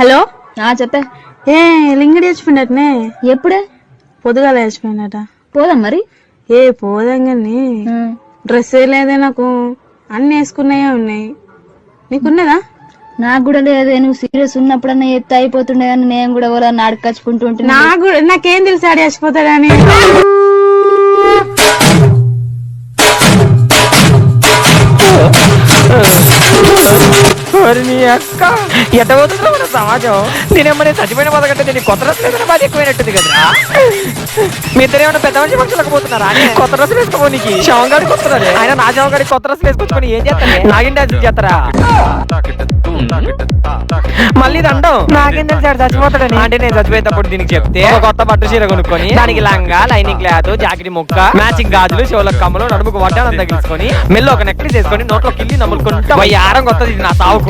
Hello చెప్పే. ఏ లింగడి చచ్చిపోయినట్నే ఎప్పుడే? పొద్దుగాల చచ్చిపోయినట. పోదాం మరి. పోదాం కానీ డ్రెస్ లేదే నాకు, అన్ని వేసుకున్నాయే ఉన్నాయి. నీకున్నదా? నాకు కూడా లేదే. నువ్వు సీరియస్ ఉన్నప్పుడన్నా ఎత్తి అయిపోతుండే కానీ నేను కూడా ఎవరన్నా అడకచ్చుకుంటూ ఉంటే నాకేం తెలుసు ఆడి చచ్చిపోతాడని. నీ అక్క ఎట్ట పోతుందో మన సమాజం. నేనేమన్నా చచ్చిపోయిన బాధ కంటే నేను కొత్త డ్రెస్సులు వేసిన బాధ ఎక్కువైనట్టుంది కదరా. మీ ఇద్దరు ఏమన్నా పెద్ద మనిషి మనుషులకు పోతున్నారా? కొత్త డ్రెస్సులు వేసుకోనికి శవంగాడికి వస్తున్నారు. ఆయన నా శవంగాడికి కొత్త డ్రెస్సులు వేసుకొచ్చుకొని ఏం చేస్తారు? నాకేం డాన్స్ చేస్తారా? మళ్ళీ దండం నాకేం తెలిసాడు చచ్చిపోతాడని. అంటే నేను చచ్చిపోయేటప్పుడు దీనికి చెప్తే ఒక కొత్త పట్టు చీర కొనుక్కొని దానికి లంగా, లైనింగ్ క్లాత్, జాకెట్ ముక్క, మ్యాచింగ్ గాజులు, చెవులకు కమ్మలు, నడుముకు వడ్డానం తగిలించుకొని మెల్లో ఒక నెక్లెస్ వేసుకొని నోట్లో కిల్లి నమ్ముకుంటా 1000 కొత్తది నా సావుకు.